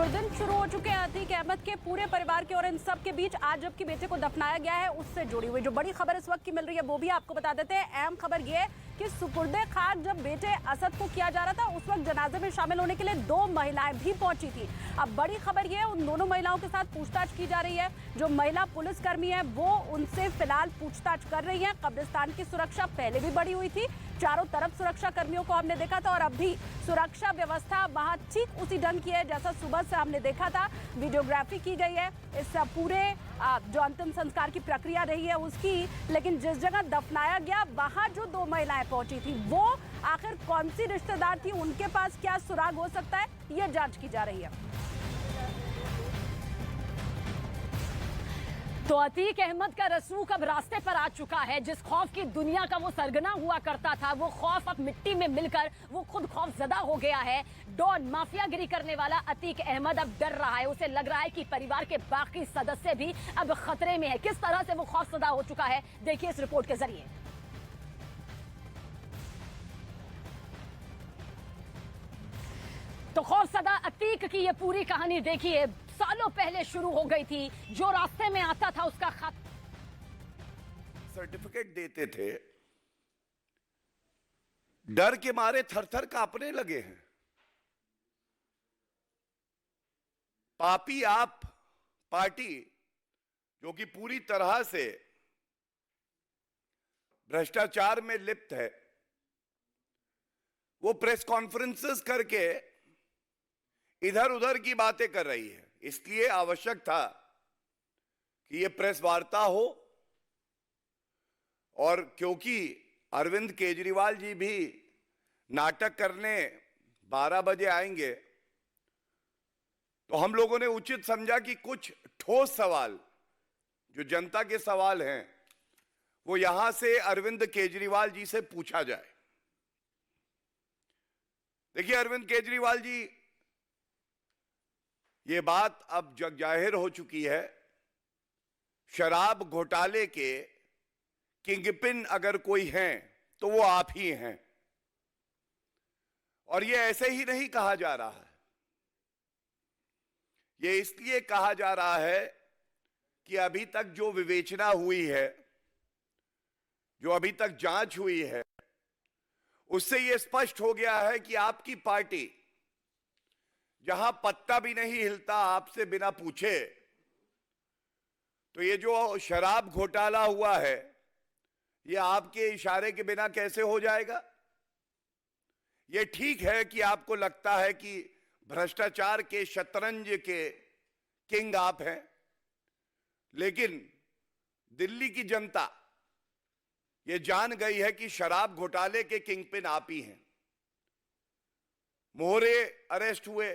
दुर्दिन शुरू हो चुके हैं अतीक अहमद के पूरे परिवार के और इन सब के बीच आज जबकि बेटे को दफनाया गया है उससे जुड़ी हुई जो बड़ी खबर इस वक्त की मिल रही है वो भी आपको बता देते हैं। अहम खबर ये है कि सुपुर्दे खाक जब बेटे असद को किया जा रहा था उस वक्त जनाजे में शामिल होने के लिए 2 महिलाएं भी पहुंची थी। अब बड़ी खबर ये है उन दोनों महिलाओं के साथ पूछताछ की जा रही है। जो महिला पुलिसकर्मी है वो उनसे फिलहाल पूछताछ कर रही है। कब्रिस्तान की सुरक्षा पहले भी बढ़ी हुई थी, चारों तरफ सुरक्षा कर्मियों को हमने देखा था और अब भी सुरक्षा व्यवस्था वहां ठीक उसी ढंग की है जैसा सुबह से हमने देखा था। वीडियोग्राफी की गई है इस पूरे जो अंतिम संस्कार की प्रक्रिया रही है उसकी, लेकिन जिस जगह दफनाया गया वहां जो 2 महिलाएं पहुंची थी वो आखिर कौन सी रिश्तेदार थी, उनके पास क्या सुराग हो सकता है, यह जांच की जा रही है। तो अतीक अहमद का रसूख अब रास्ते पर आ चुका है। जिस खौफ की दुनिया का वो सरगना हुआ करता था वो खौफ अब मिट्टी में मिलकर वो खुद खौफजदा हो गया है। डॉन माफियागिरी करने वाला अतीक अहमद अब डर रहा है। उसे लग रहा है कि परिवार के बाकी सदस्य भी अब खतरे में है। किस तरह से वो खौफजदा हो चुका है देखिए इस रिपोर्ट के जरिए। तो खौफजदा अतीक की ये पूरी कहानी देखिए, सालों पहले शुरू हो गई थी। जो रास्ते में आता था उसका खत सर्टिफिकेट देते थे, डर के मारे थर-थर कांपने लगे हैं। पापी आप पार्टी जो कि पूरी तरह से भ्रष्टाचार में लिप्त है, वो प्रेस कॉन्फ्रेंसेस करके इधर उधर की बातें कर रही है। इसलिए आवश्यक था कि ये प्रेस वार्ता हो, और क्योंकि अरविंद केजरीवाल जी भी नाटक करने 12 बजे आएंगे तो हम लोगों ने उचित समझा कि कुछ ठोस सवाल जो जनता के सवाल हैं वो यहां से अरविंद केजरीवाल जी से पूछा जाए। देखिए अरविंद केजरीवाल जी, ये बात अब जग जाहिर हो चुकी है, शराब घोटाले के किंगपिन अगर कोई हैं तो वो आप ही हैं। और ये ऐसे ही नहीं कहा जा रहा है, ये इसलिए कहा जा रहा है कि अभी तक जो विवेचना हुई है, जो अभी तक जांच हुई है, उससे ये स्पष्ट हो गया है कि आपकी पार्टी जहां पत्ता भी नहीं हिलता आपसे बिना पूछे, तो ये जो शराब घोटाला हुआ है ये आपके इशारे के बिना कैसे हो जाएगा। ये ठीक है कि आपको लगता है कि भ्रष्टाचार के शतरंज के किंग आप हैं, लेकिन दिल्ली की जनता ये जान गई है कि शराब घोटाले के किंगपिन आप ही हैं। मोहरे अरेस्ट हुए